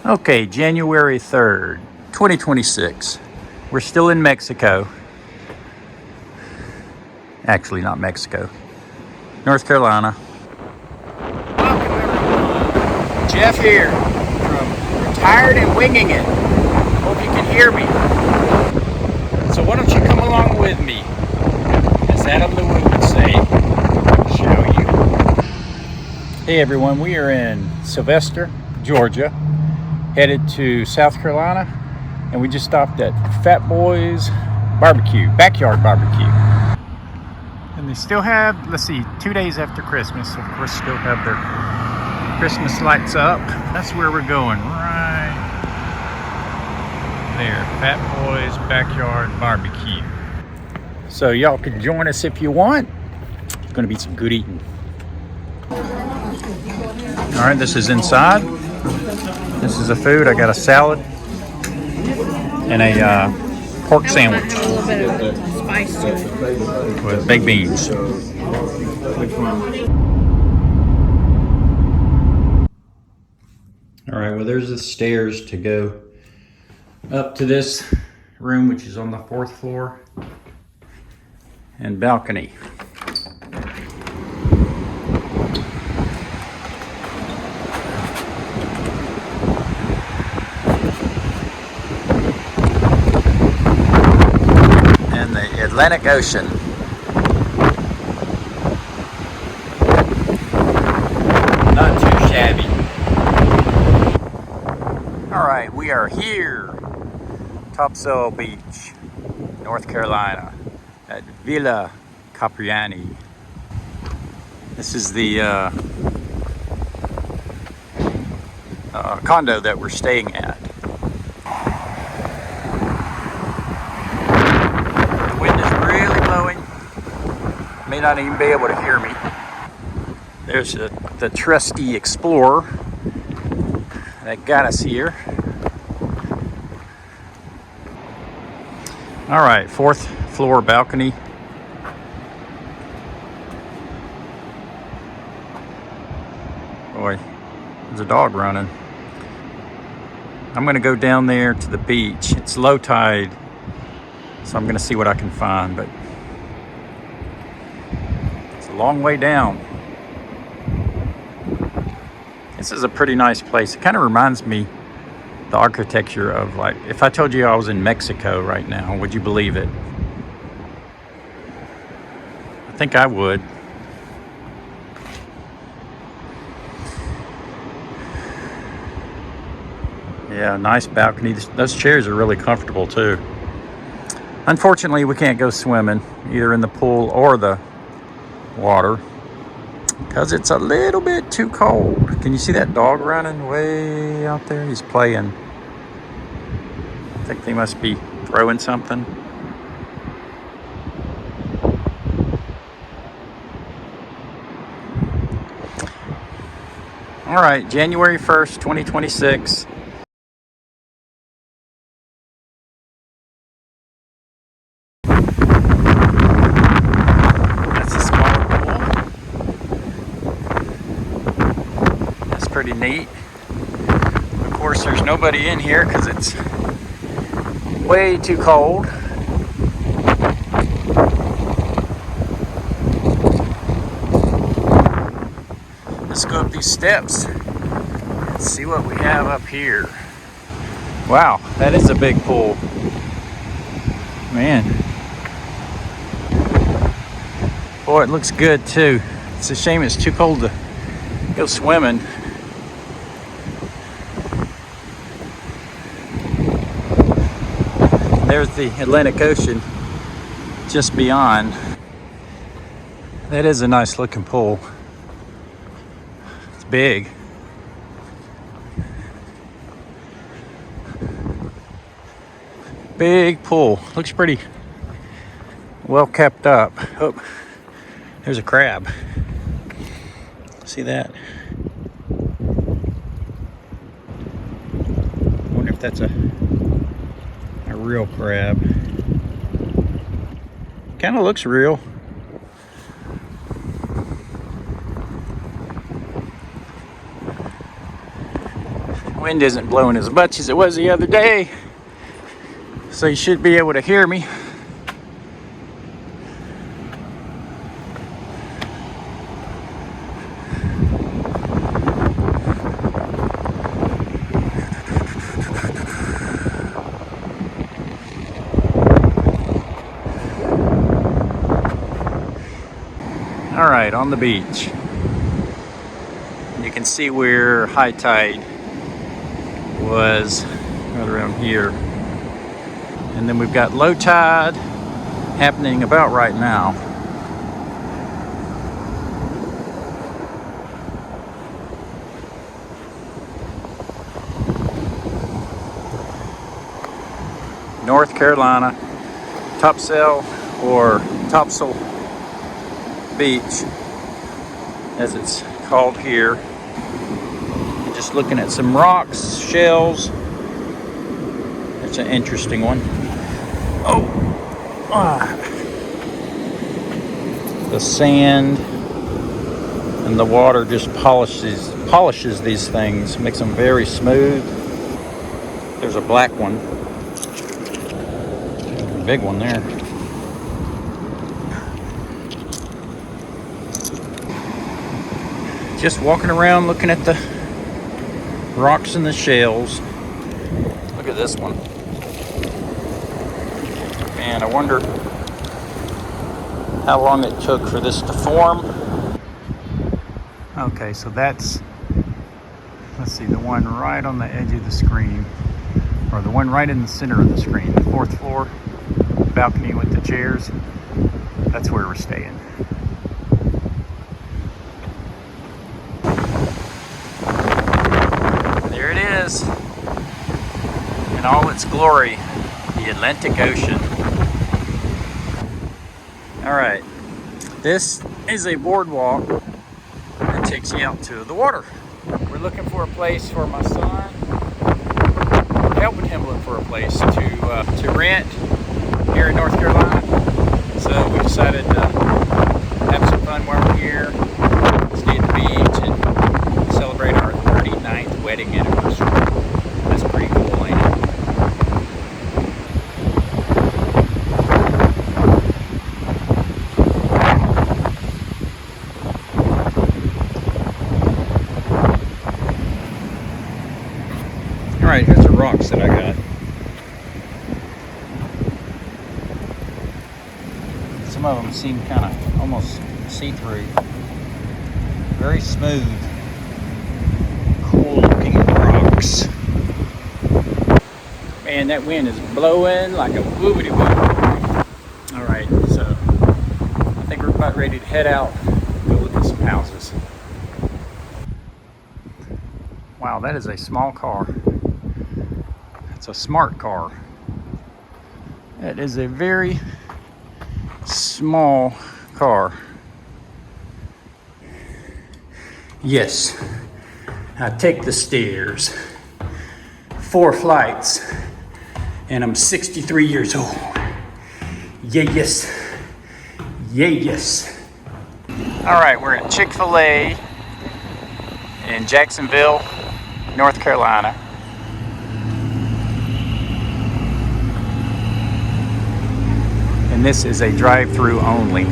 Okay, January 3rd, 2026. We're still in Mexico. Actually, not Mexico. North Carolina. Welcome, everyone. Jeff here from Retired and Winging It. Hope you can hear me. So why don't you come along with me? As Adam LeWitt would say, show you. Hey everyone, we are in Sylvester, Georgia, headed to South Carolina, and we just stopped at Fat Boys Barbecue, Backyard Barbecue. And they still have, let's see, 2 days after Christmas, of course, still have their Christmas lights up. That's where we're going, right there, Fat Boys Backyard Barbecue. So y'all can join us if you want. It's gonna be some good eating. All right, this is inside. This is the food. I got a salad and a pork sandwich. A little bit of spice to it. With baked beans. All right, well, there's the stairs to go up to this room, which is on the 4th floor, and balcony. And the Atlantic Ocean. Not too shabby. All right, we are here, Topsail Beach, North Carolina, at Villa Capriani. This is the condo that we're staying at. The wind is really blowing. May not even be able to hear me. There's the trusty Explorer that got us here. All right, 4th floor balcony. Boy, there's a dog running. I'm gonna go down there to the beach. It's low tide, so I'm gonna see what I can find, but it's a long way down. This is a pretty nice place. It kind of reminds me the architecture of, like, if I told you I was in Mexico right now, would you believe it? I think I would. Yeah, nice balcony. Those chairs are really comfortable too. Unfortunately, we can't go swimming either in the pool or the water because it's a little bit too cold. Can you see that dog running way out there? He's playing. I think they must be throwing something. All right, January 1st, 2026. Pretty neat. Of course, there's nobody in here because it's way too cold. Let's go up these steps and see what we have up here. Wow, that is a big pool. Man. Boy, it looks good too. It's a shame it's too cold to go swimming. There's the Atlantic Ocean just beyond. That is a nice looking pool. It's big. Big pool. Looks pretty well kept up. Oh, there's a crab. See that? I wonder if that's a real crab. Kind of looks real. Wind isn't blowing as much as it was the other day, so you should be able to hear me. All right, on the beach. You can see where high tide was right around here. And then we've got low tide happening about right now. North Carolina, Topsail or Topsail Beach, as it's called here. Just looking at some rocks, shells. That's an interesting one. The sand and the water just polishes these things, makes them very smooth. There's a black one, big one there. Just walking around looking at the rocks and the shells. Look at this one. Man, I wonder how long it took for this to form. Okay, so that's, let's see, the one right on the edge of the screen, or the one right in the center of the screen, the 4th floor balcony with the chairs. That's where we're staying. There it is, in all its glory, the Atlantic Ocean. All right, this is a boardwalk that takes you out to the water. We're looking for a place for my son. We're helping him look for a place to rent here in North Carolina. So we decided to have some fun while we're here, stay at the beach, and celebrate our 39th wedding anniversary. That's pretty cool, ain't it? All right, here's the rocks that I got. Some of them seem kind of almost see-through. Very smooth, cool looking rocks. Man, that wind is blowing like a whoopity-whoop. All right, so I think we're about ready to head out, go look at some houses. Wow, that is a small car. It's a smart car. That is a very small car. Yes, I take the stairs. 4 flights, and I'm 63 years old. Yeah, yes. Yeah, yes. All right, we're at Chick-fil-A in Jacksonville, North Carolina. And this is a drive-through only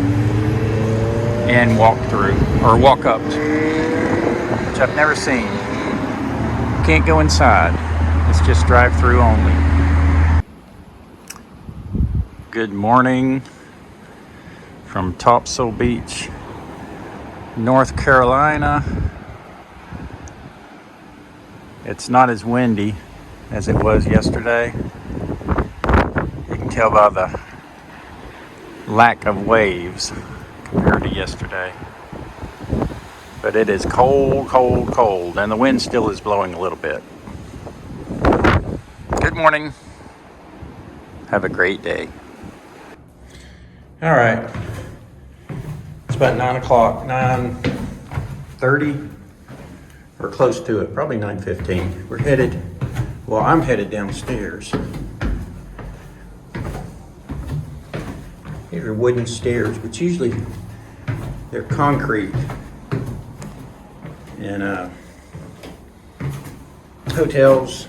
and walk-through, or walk-up, which I've never seen. Can't go inside. It's just drive-through only. Good morning from Topsail Beach, North Carolina. It's not as windy as it was yesterday. You can tell by the lack of waves compared to yesterday. But it is cold, cold, cold, and the wind still is blowing a little bit. Good morning. Have a great day. All right. It's about 9 o'clock, 9:30. We're close to it, probably 9:15. We're headed, well, I'm headed downstairs. These are wooden stairs, but usually they're concrete. And hotels,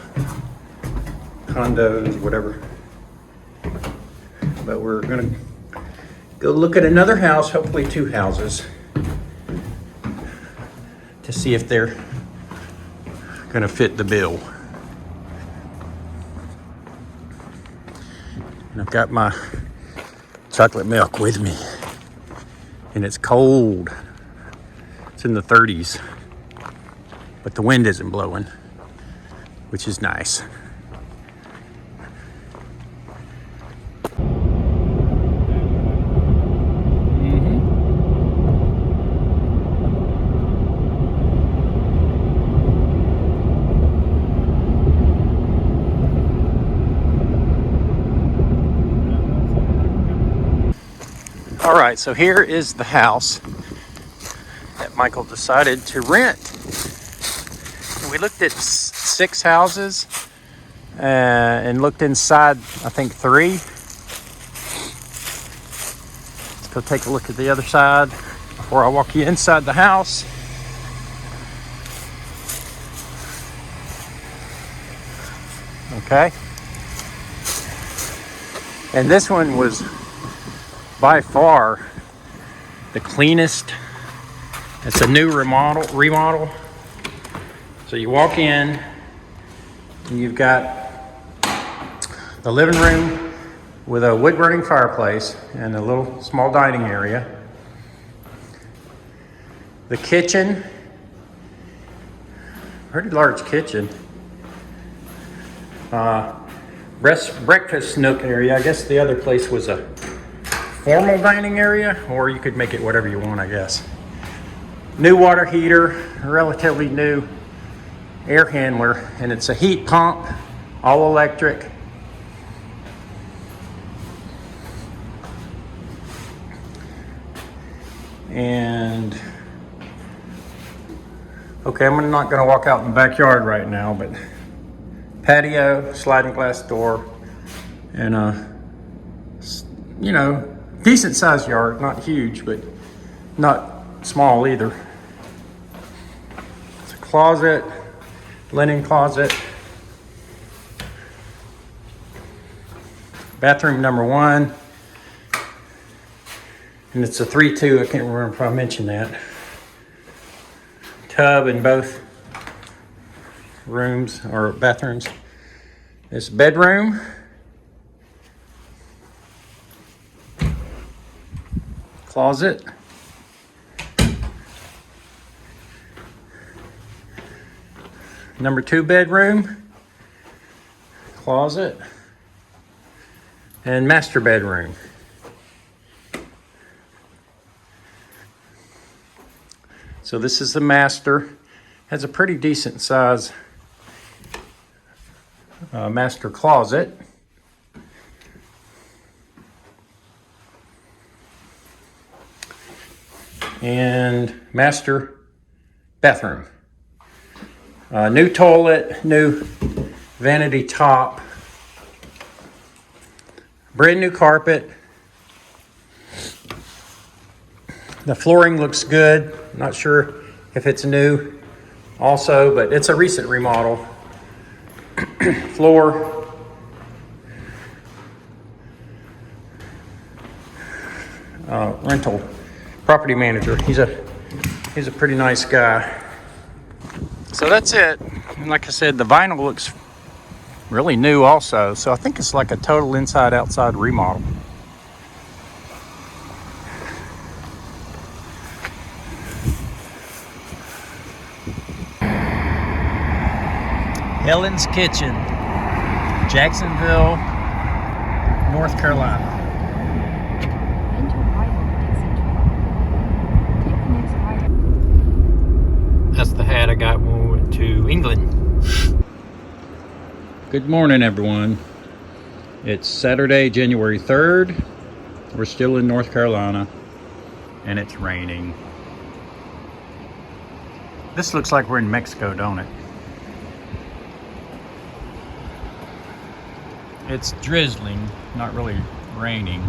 condos, whatever. But we're gonna go look at another house, hopefully 2 houses, to see if they're gonna fit the bill. And I've got my chocolate milk with me, and it's cold. It's in the 30s, but the wind isn't blowing, which is nice. All right, so here is the house that Michael decided to rent. We looked at 6 houses and looked inside, I think 3. Let's go take a look at the other side before I walk you inside the house. Okay. And this one was by far the cleanest. It's a new remodel. So you walk in and you've got the living room with a wood burning fireplace and a little small dining area. The kitchen, pretty large kitchen. Breakfast nook area. I guess the other place was a formal dining area, or you could make it whatever you want, I guess. New water heater, relatively new air handler, and it's a heat pump, all electric. And okay, I'm not going to walk out in the backyard right now, but patio, sliding glass door, and a, decent sized yard, not huge, but not small either. It's a closet, linen closet. Bathroom number 1. And it's a 3-2, I can't remember if I mentioned that. Tub in both rooms or bathrooms. This bedroom. Closet. Number 2 bedroom. Closet. And master bedroom. So this is the master. Has a pretty decent size master closet. And master bathroom. New toilet, new vanity top. Brand new carpet. The flooring looks good. Not sure if it's new also, but it's a recent remodel. Floor. Rental property manager. He's a pretty nice guy. So that's it. And like I said, the vinyl looks really new also. So I think it's like a total inside-outside remodel. Helen's Kitchen, Jacksonville, North Carolina. That's the hat I got when we went to England. Good morning, everyone. It's Saturday, January 3rd. We're still in North Carolina, and it's raining. This looks like we're in Mexico, don't it? It's drizzling, not really raining.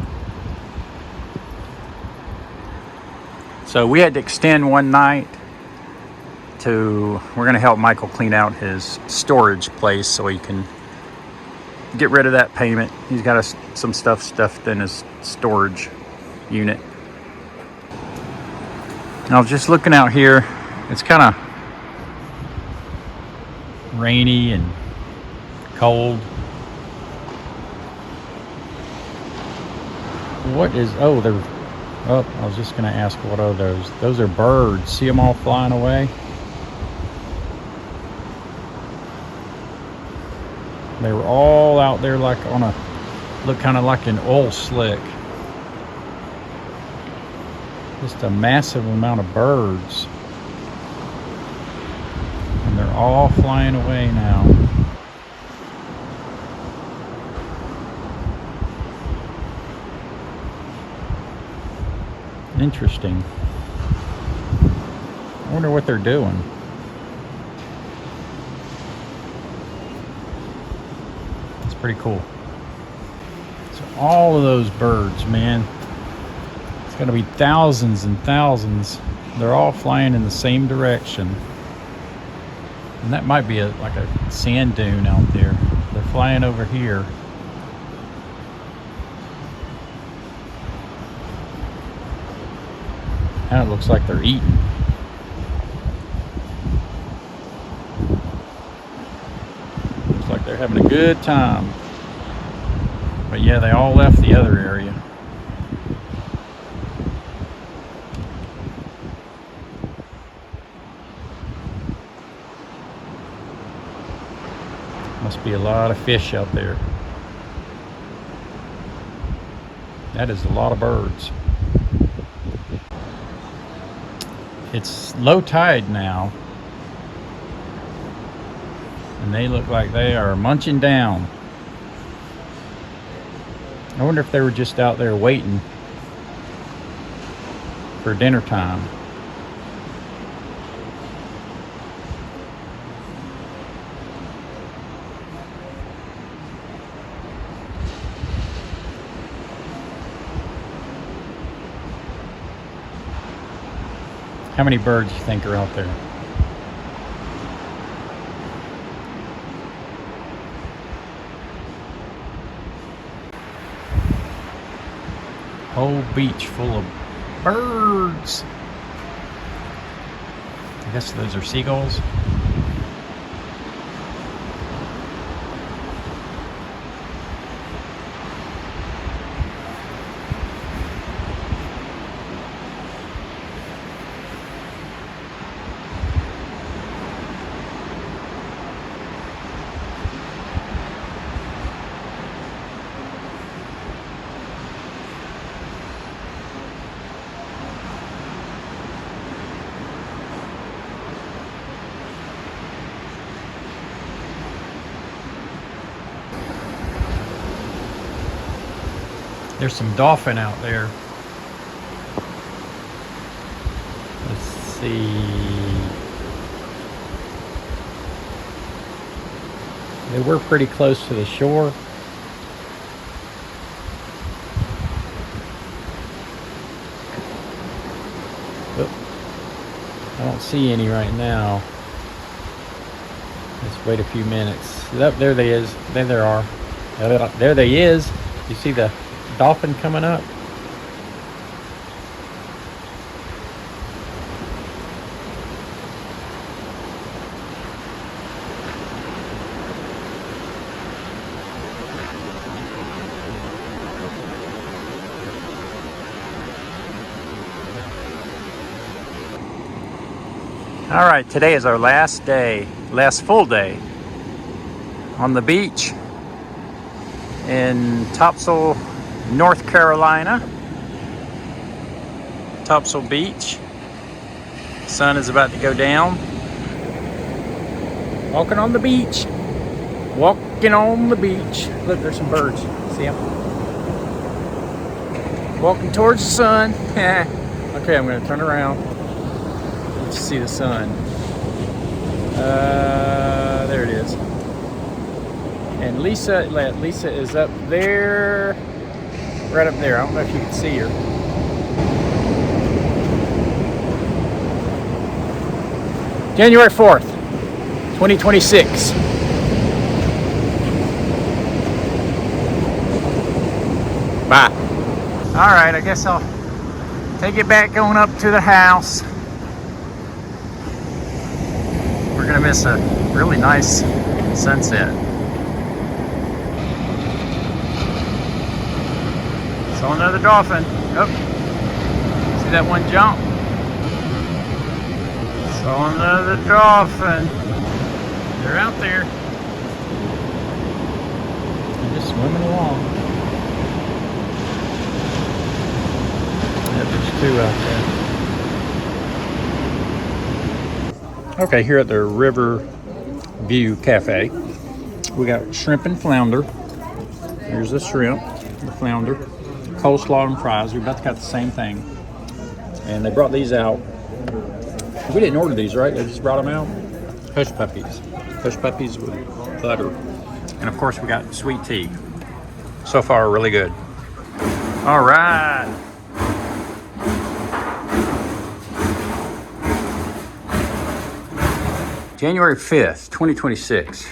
So we had to extend one night we're gonna help Michael clean out his storage place so he can get rid of that payment. He's got some stuff stuffed in his storage unit. I was just looking out here. It's kind of rainy and cold. What is, oh, I was just gonna ask, what are those? Those are birds. See them all flying away? They were all out there like on a, look kind of like an oil slick. Just a massive amount of birds. And they're all flying away now. Interesting. I wonder what they're doing. It's pretty cool. So all of those birds, man, it's gonna be thousands and thousands. They're all flying in the same direction. And that might be like a sand dune out there. They're flying over here. Now it looks like they're eating. Looks like they're having a good time. But yeah, they all left the other area. Must be a lot of fish out there. That is a lot of birds. It's low tide now, and they look like they are munching down. I wonder if they were just out there waiting for dinner time. How many birds do you think are out there? Whole beach full of birds. I guess those are seagulls. There's some dolphin out there. Let's see. They were pretty close to the shore. Oh, I don't see any right now. Let's wait a few minutes. There they is. There they are. There they is. You see the dolphin coming up? All right, today is our last day, last full day on the beach in Topsail, North Carolina. Topsail Beach. Sun is about to go down. Walking on the beach. Walking on the beach. Look, there's some birds. See them? Walking towards the sun. Okay, I'm going to turn around. Let's see the sun. There it is. And Lisa is up there. Right up there. I don't know if you can see her. January 4th, 2026. Bye. All right, I guess I'll take it back on up to the house. We're gonna miss a really nice sunset. Saw another dolphin. Oh, see that one jump? Saw another dolphin. They're out there. They're just swimming along. Yep, there's two out there. Okay, here at the River View Cafe, we got shrimp and flounder. Here's the shrimp, the flounder, coleslaw and fries. We both got the same thing. And they brought these out. We didn't order these, right? They just brought them out. Hush puppies. Hush puppies with butter. And of course we got sweet tea. So far, really good. All right. January 5th, 2026.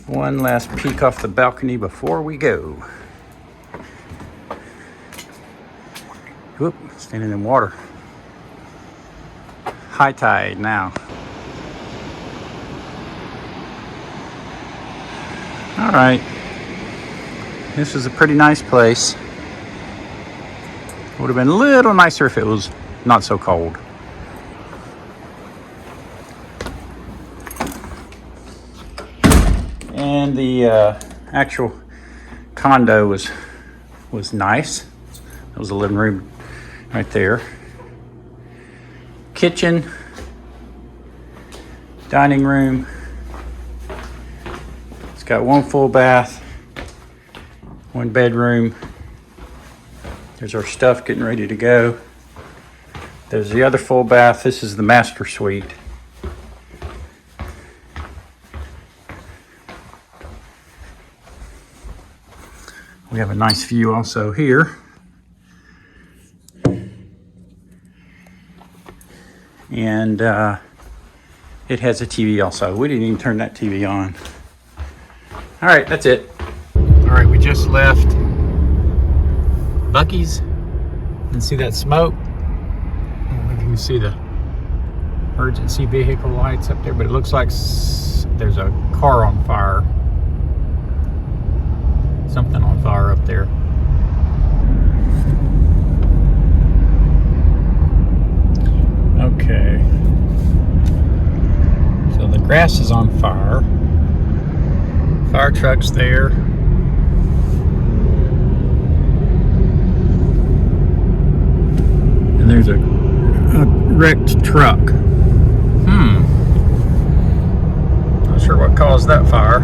One last peek off the balcony before we go. Whoop, standing in water. High tide now. All right. This is a pretty nice place. Would have been a little nicer if it was not so cold. And the actual condo was nice. There was a living room right there. Kitchen, dining room. It's got one full bath, one bedroom. There's our stuff getting ready to go. There's the other full bath. This is the master suite. We have a nice view also here. And it has a TV also. We didn't even turn that TV on. All right, that's it. All right, we just left Buc-ee's. And see that smoke? I don't know if you can see the emergency vehicle lights up there, but it looks like there's a car on fire. Something on fire up there. Okay. So the grass is on fire. Fire truck's there. And there's a wrecked truck. Not sure what caused that fire.